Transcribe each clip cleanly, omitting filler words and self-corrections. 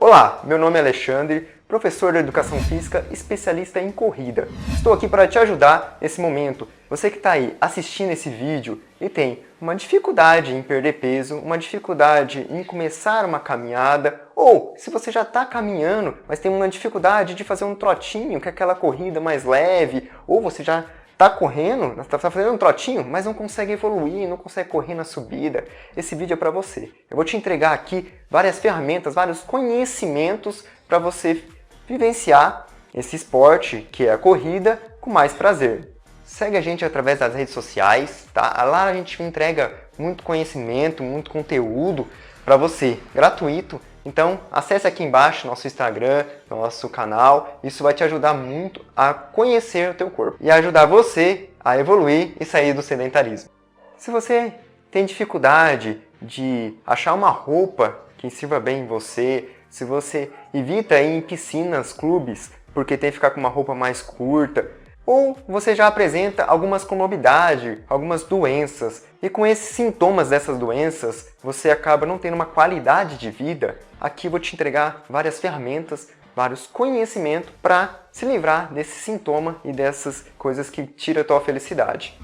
Olá, meu nome é Alexandre, professor de Educação Física, especialista em corrida. Estou aqui para te ajudar nesse momento. Você que está aí assistindo esse vídeo e tem uma dificuldade em perder peso, uma dificuldade em começar uma caminhada, ou se você já está caminhando, mas tem uma dificuldade de fazer um trotinho, que é aquela corrida mais leve, ou você já está correndo, está fazendo um trotinho, mas não consegue evoluir, não consegue correr na subida. Esse vídeo é para você. Eu vou te entregar aqui várias ferramentas, vários conhecimentos para você vivenciar esse esporte, que é a corrida, com mais prazer. Segue a gente através das redes sociais, tá? Lá a gente entrega muito conhecimento, muito conteúdo para você, gratuito. Então, acesse aqui embaixo nosso Instagram, nosso canal. Isso vai te ajudar muito a conhecer o teu corpo e ajudar você a evoluir e sair do sedentarismo. Se você tem dificuldade de achar uma roupa que sirva bem em você, se você evita ir em piscinas, clubes, porque tem que ficar com uma roupa mais curta, ou você já apresenta algumas comorbidades, algumas doenças, e com esses sintomas dessas doenças, você acaba não tendo uma qualidade de vida, aqui eu vou te entregar várias ferramentas, vários conhecimentos para se livrar desse sintoma e dessas coisas que tiram a tua felicidade.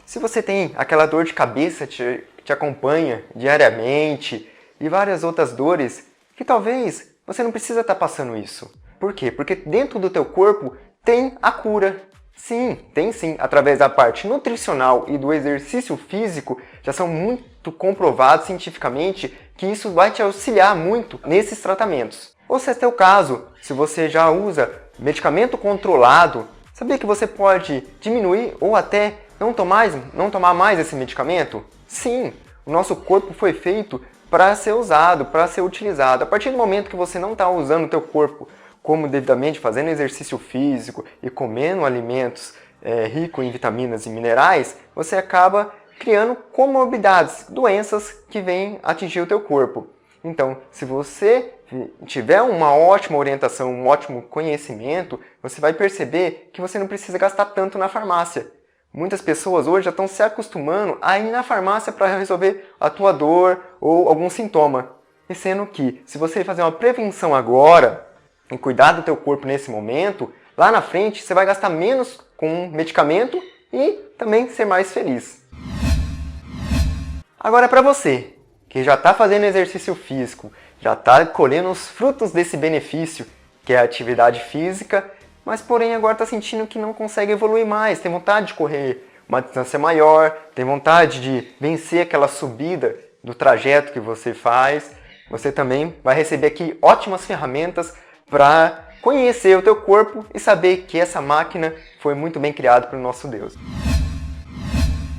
Se você tem aquela dor de cabeça que te acompanha diariamente e várias outras dores, que talvez você não precisa estar passando isso. Por quê? Porque dentro do teu corpo tem a cura. Sim, tem sim. Através da parte nutricional e do exercício físico, já são muito comprovados cientificamente que isso vai te auxiliar muito nesses tratamentos. Ou se é teu caso, se você já usa medicamento controlado, sabia que você pode diminuir ou até não tomar mais esse medicamento? Sim, o nosso corpo foi feito para ser usado, para ser utilizado. A partir do momento que você não está usando o teu corpo como devidamente, fazendo exercício físico e comendo alimentos ricos em vitaminas e minerais, você acaba criando comorbidades, doenças que vêm atingir o teu corpo. Então, se você tiver uma ótima orientação, um ótimo conhecimento, você vai perceber que você não precisa gastar tanto na farmácia. Muitas pessoas hoje já estão se acostumando a ir na farmácia para resolver a tua dor ou algum sintoma. E sendo que, se você fazer uma prevenção agora, e cuidar do teu corpo nesse momento, lá na frente você vai gastar menos com medicamento e também ser mais feliz. Agora para você, que já está fazendo exercício físico, já está colhendo os frutos desse benefício, que é a atividade física, mas porém agora está sentindo que não consegue evoluir mais, tem vontade de correr uma distância maior, tem vontade de vencer aquela subida do trajeto que você faz, você também vai receber aqui ótimas ferramentas para conhecer o teu corpo e saber que essa máquina foi muito bem criada pelo nosso Deus.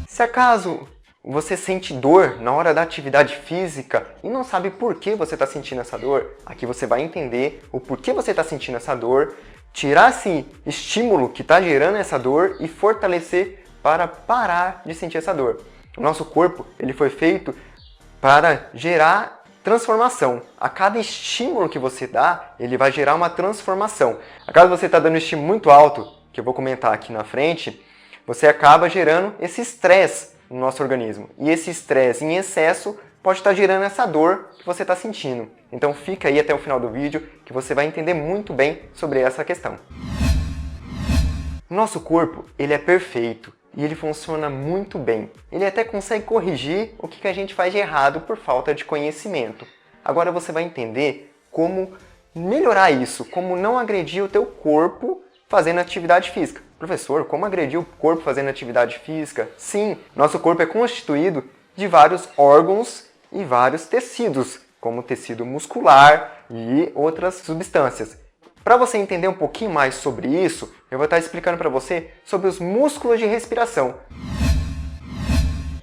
Se acaso você sente dor na hora da atividade física e não sabe por que você está sentindo essa dor, aqui você vai entender o porquê você está sentindo essa dor, tirar esse estímulo que está gerando essa dor e fortalecer para parar de sentir essa dor. O nosso corpo ele foi feito para gerar transformação. A cada estímulo que você dá, ele vai gerar uma transformação. A cada você está dando um estímulo muito alto, que eu vou comentar aqui na frente, você acaba gerando esse estresse no nosso organismo. E esse estresse em excesso pode estar gerando essa dor que você está sentindo. Então fica aí até o final do vídeo que você vai entender muito bem sobre essa questão. O nosso corpo ele é perfeito. E ele funciona muito bem. Ele até consegue corrigir o que a gente faz de errado por falta de conhecimento. Agora você vai entender como melhorar isso, como não agredir o teu corpo fazendo atividade física. Professor, como agredir o corpo fazendo atividade física? Sim, nosso corpo é constituído de vários órgãos e vários tecidos, como tecido muscular e outras substâncias. Para você entender um pouquinho mais sobre isso, eu vou estar explicando para você sobre os músculos de respiração.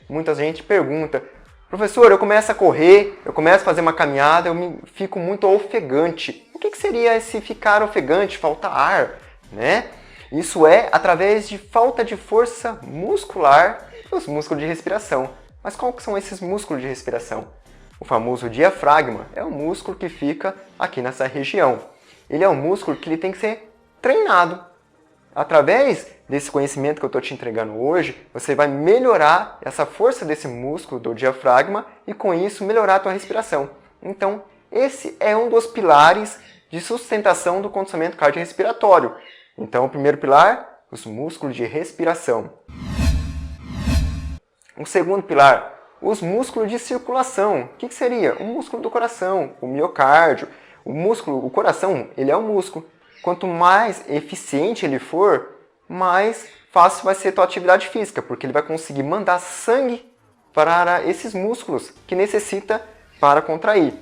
Muita gente pergunta, professor, eu começo a correr, eu começo a fazer uma caminhada, eu fico muito ofegante. O que seria esse ficar ofegante, falta ar, né? Isso é através de falta de força muscular dos músculos de respiração. Mas quais são esses músculos de respiração? O famoso diafragma é o músculo que fica aqui nessa região. Ele é um músculo que ele tem que ser treinado. Através desse conhecimento que eu estou te entregando hoje, você vai melhorar essa força desse músculo do diafragma e com isso melhorar a tua respiração. Então, esse é um dos pilares de sustentação do condicionamento cardiorrespiratório. Então, o primeiro pilar, os músculos de respiração. O segundo pilar, os músculos de circulação. O que seria? O músculo do coração, o miocárdio. O coração, ele é um músculo. Quanto mais eficiente ele for, mais fácil vai ser a tua atividade física, porque ele vai conseguir mandar sangue para esses músculos que necessita para contrair.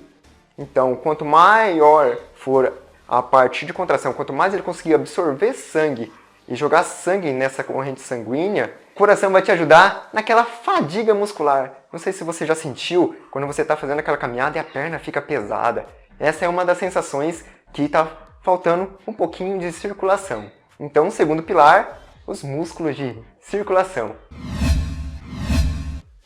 Então, quanto maior for a parte de contração, quanto mais ele conseguir absorver sangue e jogar sangue nessa corrente sanguínea, o coração vai te ajudar naquela fadiga muscular. Não sei se você já sentiu quando você está fazendo aquela caminhada e a perna fica pesada. Essa é uma das sensações que está faltando um pouquinho de circulação. Então, o segundo pilar, os músculos de circulação.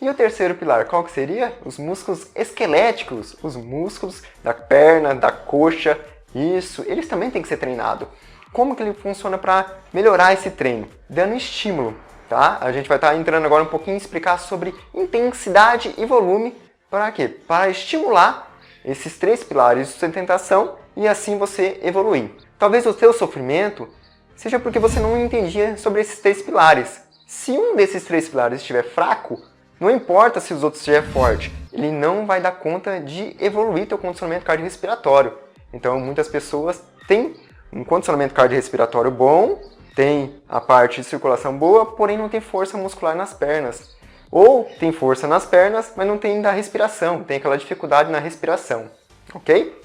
E o terceiro pilar, qual que seria? Os músculos esqueléticos, os músculos da perna, da coxa. Isso, eles também têm que ser treinados. Como que ele funciona para melhorar esse treino? Dando estímulo, tá? A gente vai estar entrando agora um pouquinho em explicar sobre intensidade e volume. Para quê? Para estimular esses três pilares de sustentação e assim você evoluir. Talvez o seu sofrimento seja porque você não entendia sobre esses três pilares. Se um desses três pilares estiver fraco, não importa se os outros estiverem fortes, ele não vai dar conta de evoluir teu condicionamento cardiorrespiratório. Então, muitas pessoas têm um condicionamento cardiorrespiratório bom, tem a parte de circulação boa, porém não tem força muscular nas pernas. Ou tem força nas pernas, mas não tem da respiração, tem aquela dificuldade na respiração, ok?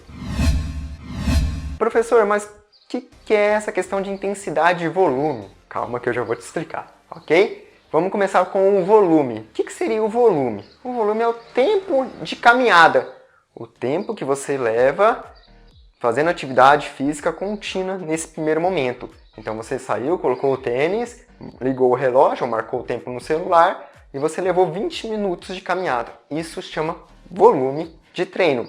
Professor, mas o que é essa questão de intensidade e volume? Calma que eu já vou te explicar, ok? Vamos começar com o volume. O que seria o volume? O volume é o tempo de caminhada, o tempo que você leva fazendo atividade física contínua nesse primeiro momento. Então você saiu, colocou o tênis, ligou o relógio, ou marcou o tempo no celular e você levou 20 minutos de caminhada. Isso se chama volume de treino,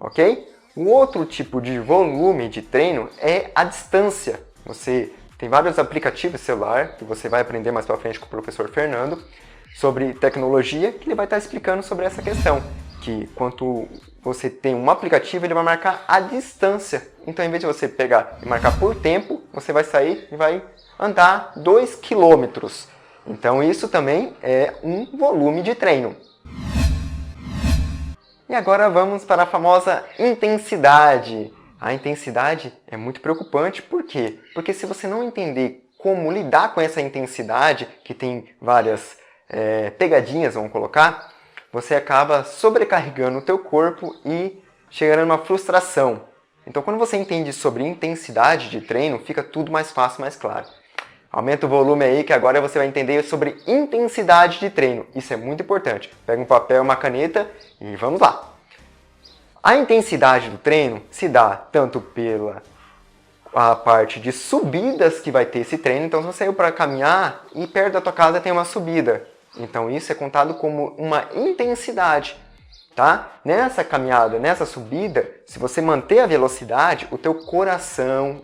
ok? O outro tipo de volume de treino é a distância. Você tem vários aplicativos de celular que você vai aprender mais para frente com o professor Fernando sobre tecnologia, que ele vai estar explicando sobre essa questão. Que quando você tem um aplicativo, ele vai marcar a distância. Então, em vez de você pegar e marcar por tempo, você vai sair e vai andar 2 km. Então, isso também é um volume de treino. E agora vamos para a famosa intensidade. A intensidade é muito preocupante, por quê? Porque se você não entender como lidar com essa intensidade, que tem várias pegadinhas, vamos colocar, você acaba sobrecarregando o teu corpo e chegando a uma frustração. Então, quando você entende sobre intensidade de treino, fica tudo mais fácil, mais claro. Aumenta o volume aí, que agora você vai entender sobre intensidade de treino. Isso é muito importante. Pega um papel, uma caneta e vamos lá. A intensidade do treino se dá tanto pela a parte de subidas que vai ter esse treino. Então, se você saiu para caminhar e perto da tua casa tem uma subida. Então, isso é contado como uma intensidade. Tá? Nessa caminhada, nessa subida, se você manter a velocidade, o teu coração,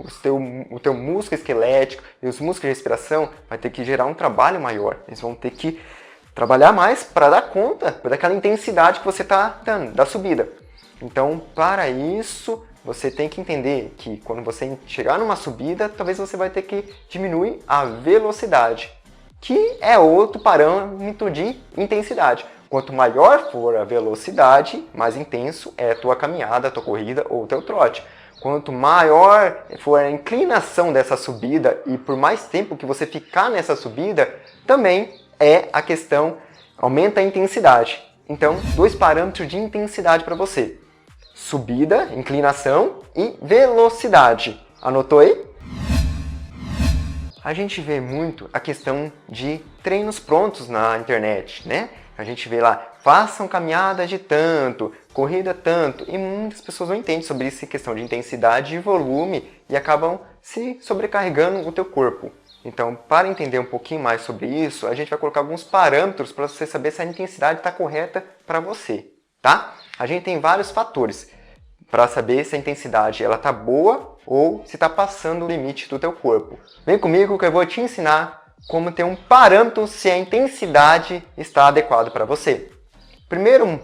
o teu músculo esquelético e os músculos de respiração vai ter que gerar um trabalho maior. Eles vão ter que trabalhar mais para dar conta daquela intensidade que você está dando, da subida. Então, para isso, você tem que entender que quando você chegar numa subida, talvez você vai ter que diminuir a velocidade, que é outro parâmetro de intensidade. Quanto maior for a velocidade, mais intenso é a tua caminhada, a tua corrida ou o teu trote. Quanto maior for a inclinação dessa subida e por mais tempo que você ficar nessa subida, também é a questão, aumenta a intensidade. Então, 2 parâmetros de intensidade para você. Subida, inclinação e velocidade. Anotou aí? A gente vê muito a questão de treinos prontos na internet, né? A gente vê lá, façam caminhada de tanto, corrida tanto, e muitas pessoas não entendem sobre essa questão de intensidade e volume e acabam se sobrecarregando o teu corpo. Então, para entender um pouquinho mais sobre isso, a gente vai colocar alguns parâmetros para você saber se a intensidade está correta para você, tá? A gente tem vários fatores para saber se a intensidade está boa ou se está passando o limite do teu corpo. Vem comigo que eu vou te ensinar como ter um parâmetro se a intensidade está adequada para você. Primeiro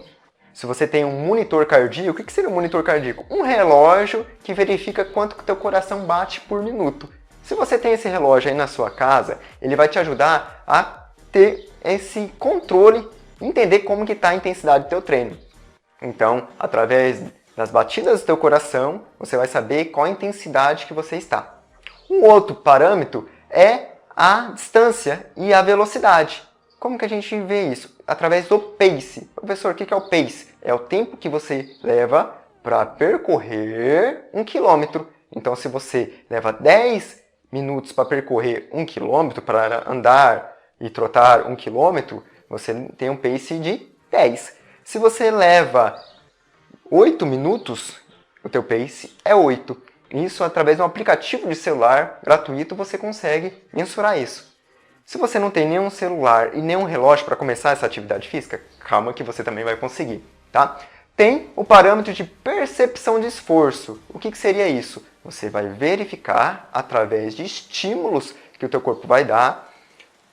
Se você tem um monitor cardíaco, o que seria um monitor cardíaco? Um relógio que verifica quanto que o teu coração bate por minuto. Se você tem esse relógio aí na sua casa, ele vai te ajudar a ter esse controle, entender como que está a intensidade do teu treino. Então, através das batidas do teu coração, você vai saber qual a intensidade que você está. Um outro parâmetro é a distância e a velocidade. Como que a gente vê isso? Através do pace. Professor, o que é o pace? É o tempo que você leva para percorrer 1 quilômetro. Então, se você leva 10 minutos para percorrer 1 quilômetro, para andar e trotar 1 quilômetro, você tem um pace de 10. Se você leva 8 minutos, o teu pace é 8. Isso, através de um aplicativo de celular gratuito, você consegue mensurar isso. Se você não tem nenhum celular e nenhum relógio para começar essa atividade física, calma que você também vai conseguir, tá? Tem o parâmetro de percepção de esforço. O que seria isso? Você vai verificar, através de estímulos que o teu corpo vai dar,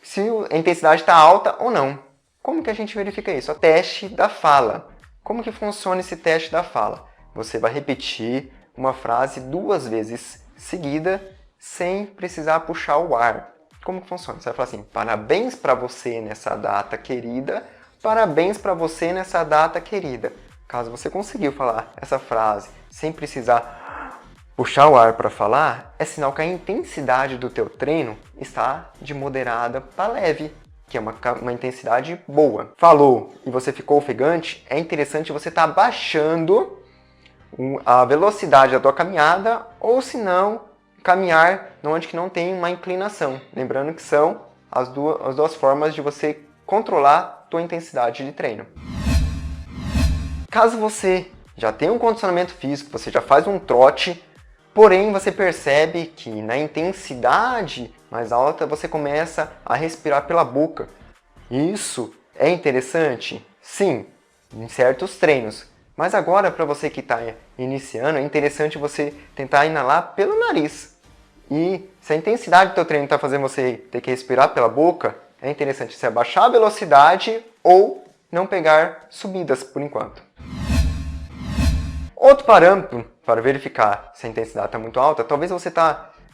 se a intensidade está alta ou não. Como que a gente verifica isso? O teste da fala. Como que funciona esse teste da fala? Você vai repetir uma frase 2 vezes seguida, sem precisar puxar o ar. Como que funciona? Você vai falar assim: parabéns para você nessa data querida, parabéns para você nessa data querida. Caso você conseguiu falar essa frase sem precisar puxar o ar para falar, é sinal que a intensidade do teu treino está de moderada para leve, que é uma intensidade boa. Falou e você ficou ofegante, é interessante você estar baixando a velocidade da tua caminhada, ou se não, caminhar onde que não tem uma inclinação. Lembrando que são as duas formas de você controlar a tua intensidade de treino. Caso você já tenha um condicionamento físico, você já faz um trote, porém você percebe que na intensidade mais alta você começa a respirar pela boca. Isso é interessante? Sim, em certos treinos. Mas agora, para você que está iniciando, é interessante você tentar inalar pelo nariz. E se a intensidade do teu treino está fazendo você ter que respirar pela boca, é interessante você abaixar a velocidade ou não pegar subidas por enquanto. Outro parâmetro para verificar se a intensidade está muito alta, talvez você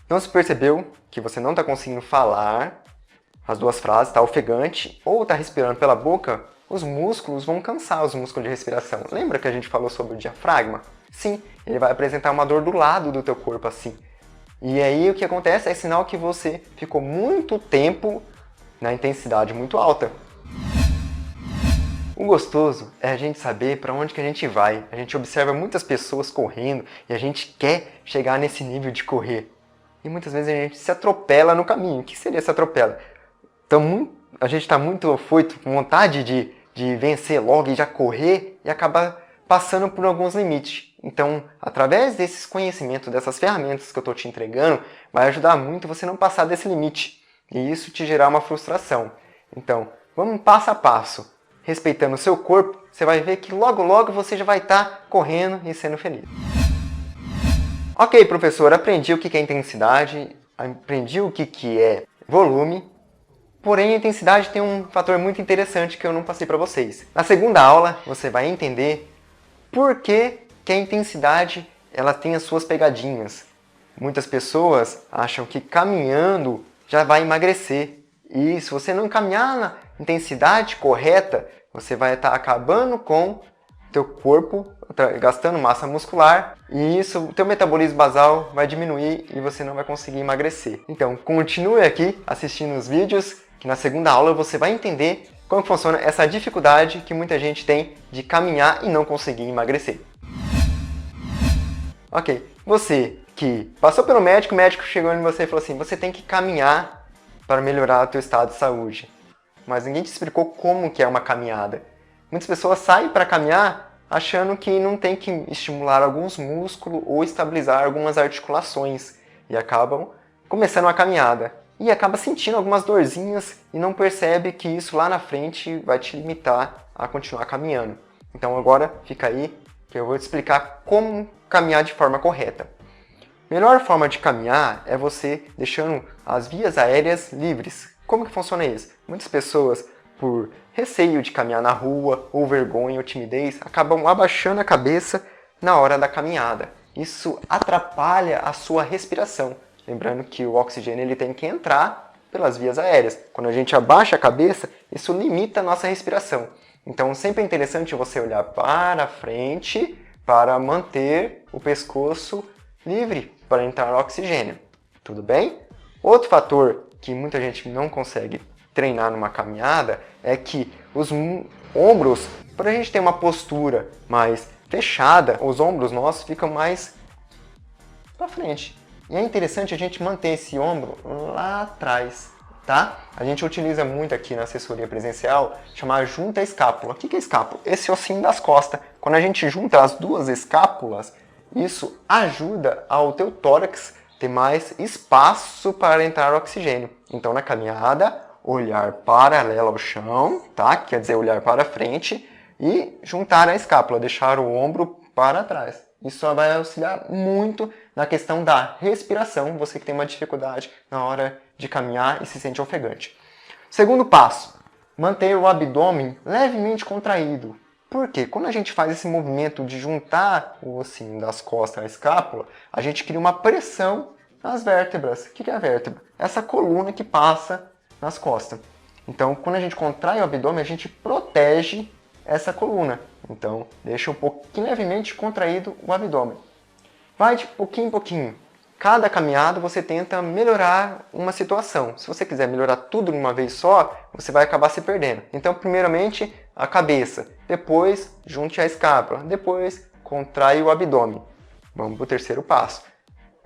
não se percebeu que você não está conseguindo falar as 2 frases, está ofegante ou está respirando pela boca, os músculos vão cansar, os músculos de respiração. Lembra que a gente falou sobre o diafragma? Sim, ele vai apresentar uma dor do lado do teu corpo assim. E aí o que acontece é sinal que você ficou muito tempo na intensidade muito alta. O gostoso é a gente saber para onde que a gente vai. A gente observa muitas pessoas correndo e a gente quer chegar nesse nível de correr. E muitas vezes a gente se atropela no caminho. O que seria se atropela? Então, a gente está muito afoito, com vontade de vencer logo e já correr e acabar passando por alguns limites. Então, através desses conhecimentos, dessas ferramentas que eu estou te entregando, vai ajudar muito você não passar desse limite e isso te gerar uma frustração. Então, vamos passo a passo, respeitando o seu corpo, você vai ver que logo logo você já vai estar correndo e sendo feliz. Ok, professor, aprendi o que é intensidade, aprendi o que é volume, porém a intensidade tem um fator muito interessante que eu não passei para vocês. Na segunda aula, você vai entender por que a intensidade ela tem as suas pegadinhas. Muitas pessoas acham que caminhando já vai emagrecer. E se você não caminhar na intensidade correta, você vai estar acabando com teu corpo, gastando massa muscular, e isso, o teu metabolismo basal vai diminuir e você não vai conseguir emagrecer. Então, continue aqui assistindo os vídeos, que na segunda aula você vai entender como funciona essa dificuldade que muita gente tem de caminhar e não conseguir emagrecer. Ok, você que passou pelo médico, o médico chegou em você e falou assim: você tem que caminhar para melhorar o teu estado de saúde. Mas ninguém te explicou como que é uma caminhada. Muitas pessoas saem para caminhar achando que não tem que estimular alguns músculos ou estabilizar algumas articulações e acabam começando a caminhada. E acaba sentindo algumas dorzinhas e não percebe que isso lá na frente vai te limitar a continuar caminhando. Então agora fica aí que eu vou te explicar como caminhar de forma correta. Melhor forma de caminhar é você deixando as vias aéreas livres. Como que funciona isso? Muitas pessoas por receio de caminhar na rua, ou vergonha ou timidez, acabam abaixando a cabeça na hora da caminhada. Isso atrapalha a sua respiração. Lembrando que o oxigênio ele tem que entrar pelas vias aéreas. Quando a gente abaixa a cabeça, isso limita a nossa respiração. Então sempre é interessante você olhar para frente para manter o pescoço livre para entrar oxigênio. Tudo bem? Outro fator que muita gente não consegue treinar numa caminhada é que os ombros, para a gente ter uma postura mais fechada, os ombros nossos ficam mais para frente. E é interessante a gente manter esse ombro lá atrás, tá? A gente utiliza muito aqui na assessoria presencial, chamar junta escápula. O que é escápula? Esse ossinho das costas. Quando a gente junta as duas escápulas, isso ajuda ao teu tórax ter mais espaço para entrar oxigênio. Então na caminhada, olhar paralelo ao chão, tá? Quer dizer, olhar para frente e juntar a escápula, deixar o ombro para trás. Isso vai auxiliar muito na questão da respiração, você que tem uma dificuldade na hora de caminhar e se sente ofegante. Segundo passo, manter o abdômen levemente contraído. Por quê? Quando a gente faz esse movimento de juntar o ossinho das costas à escápula, a gente cria uma pressão nas vértebras. O que é a vértebra? Essa coluna que passa nas costas. Então, quando a gente contrai o abdômen, a gente protege essa coluna. Então, deixa um pouquinho levemente contraído o abdômen. Vai de pouquinho em pouquinho. Cada caminhada você tenta melhorar uma situação. Se você quiser melhorar tudo de uma vez só, você vai acabar se perdendo. Então, primeiramente, a cabeça. Depois, junte a escápula. Depois, contrai o abdômen. Vamos para o terceiro passo.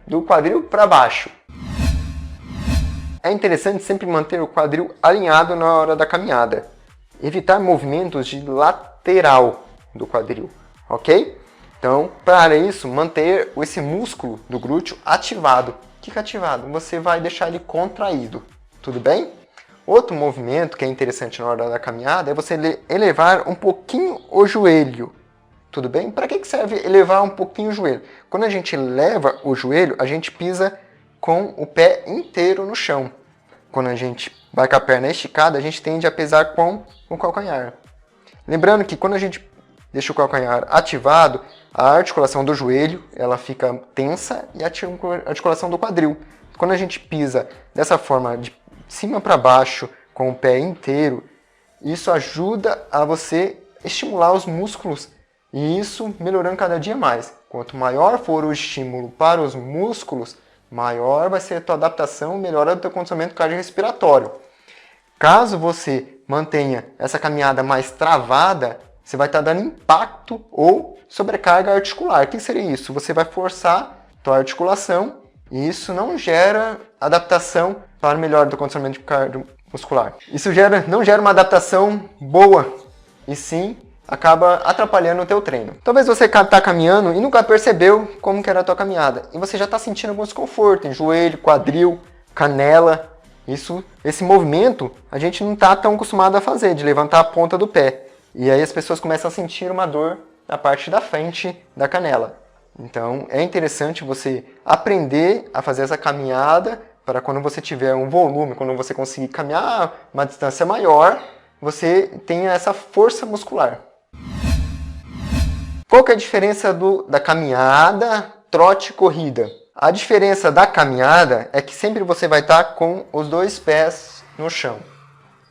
Do quadril para baixo. É interessante sempre manter o quadril alinhado na hora da caminhada. Evitar movimentos de lateral do quadril, ok? Então, para isso, manter esse músculo do glúteo ativado. O que é ativado? Você vai deixar ele contraído, tudo bem? Outro movimento que é interessante na hora da caminhada é você elevar um pouquinho o joelho, tudo bem? Para que serve elevar um pouquinho o joelho? Quando a gente eleva o joelho, a gente pisa com o pé inteiro no chão. Quando a gente vai com a perna esticada, a gente tende a pisar com o calcanhar. Lembrando que quando a gente deixa o calcanhar ativado, a articulação do joelho ela fica tensa e a articulação do quadril. Quando a gente pisa dessa forma, de cima para baixo, com o pé inteiro, isso ajuda a você estimular os músculos e isso melhorando cada dia mais. Quanto maior for o estímulo para os músculos, maior vai ser a tua adaptação e melhora o teu condicionamento cardiorrespiratório. Caso você mantenha essa caminhada mais travada, você vai estar dando impacto ou sobrecarga articular. O que seria isso? Você vai forçar a tua articulação e isso não gera adaptação para o melhor do condicionamento cardiovascular. Isso não gera uma adaptação boa e sim acaba atrapalhando o teu treino. Talvez você está caminhando e nunca percebeu como que era a tua caminhada. E você já está sentindo algum desconforto em joelho, quadril, canela. Esse movimento a gente não está tão acostumado a fazer, de levantar a ponta do pé. E aí as pessoas começam a sentir uma dor na parte da frente da canela. Então é interessante você aprender a fazer essa caminhada para quando você tiver um volume, quando você conseguir caminhar uma distância maior, você tenha essa força muscular. Qual que é a diferença da caminhada, trote e corrida? A diferença da caminhada é que sempre você vai estar com os dois pés no chão.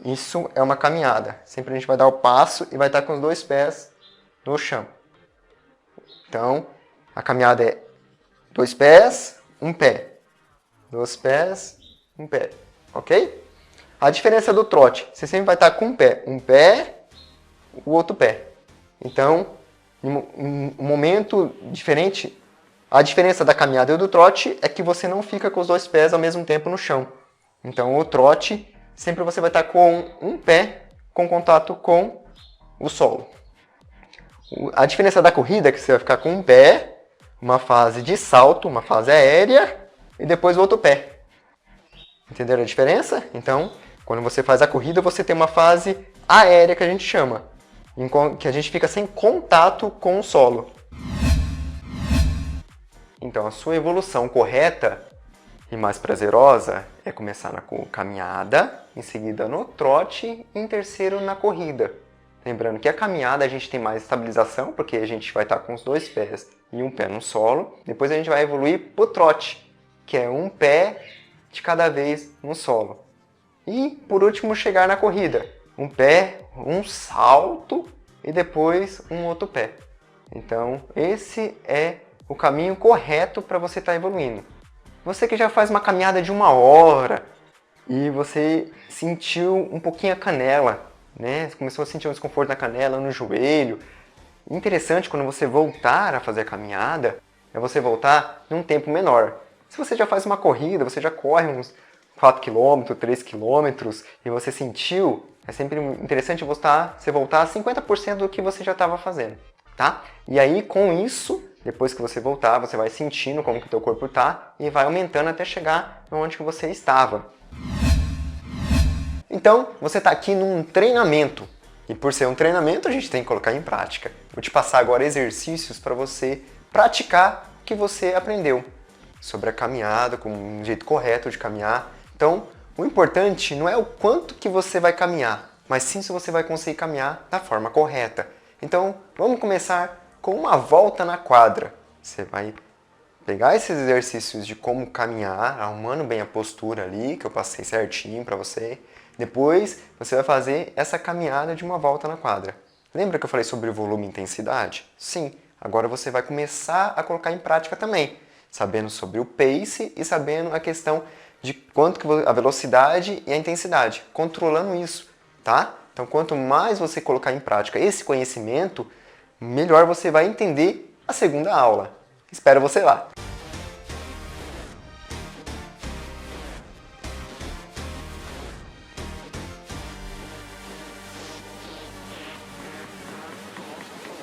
Isso é uma caminhada. Sempre a gente vai dar o passo e vai estar com os dois pés no chão. Então, a caminhada é dois pés, um pé. Dois pés, um pé. Ok? A diferença do trote, você sempre vai estar com um pé, o outro pé. Então, em um momento diferente, a diferença da caminhada e do trote é que você não fica com os dois pés ao mesmo tempo no chão. Então, o trote, sempre você vai estar com um pé com contato com o solo. A diferença da corrida é que você vai ficar com um pé, uma fase de salto, uma fase aérea, e depois o outro pé. Entenderam a diferença? Então, quando você faz a corrida, você tem uma fase aérea que a gente chama, em que a gente fica sem contato com o solo. Então, a sua evolução correta e mais prazerosa é começar na caminhada, em seguida no trote e em terceiro na corrida. Lembrando que a caminhada a gente tem mais estabilização, porque a gente vai estar com os 2 pés e um pé no solo. Depois a gente vai evoluir para o trote, que é um pé de cada vez no solo. E por último chegar na corrida, um pé, um salto e depois um outro pé. Então esse é o caminho correto para você estar evoluindo. Você que já faz uma caminhada de 1 hora e você sentiu um pouquinho a canela, né? Você começou a sentir um desconforto na canela, no joelho. Interessante quando você voltar a fazer a caminhada, é você voltar num tempo menor. Se você já faz uma corrida, você já corre uns 4 km, 3 km e você sentiu, é sempre interessante você voltar a 50% do que você já estava fazendo, tá? E aí com isso, depois que você voltar, você vai sentindo como que o teu corpo tá e vai aumentando até chegar onde que você estava. Então, você está aqui num treinamento. E por ser um treinamento, a gente tem que colocar em prática. Vou te passar agora exercícios para você praticar o que você aprendeu sobre a caminhada, com um jeito correto de caminhar. Então, o importante não é o quanto que você vai caminhar, mas sim se você vai conseguir caminhar da forma correta. Então, vamos começar com uma volta na quadra. Você vai pegar esses exercícios de como caminhar, arrumando bem a postura ali, que eu passei certinho para você. Depois, você vai fazer essa caminhada de uma volta na quadra. Lembra que eu falei sobre volume e intensidade? Sim, agora você vai começar a colocar em prática também, sabendo sobre o pace e sabendo a questão de quanto que a velocidade e a intensidade, controlando isso, tá? Então, quanto mais você colocar em prática esse conhecimento, melhor você vai entender a segunda aula. Espero você lá!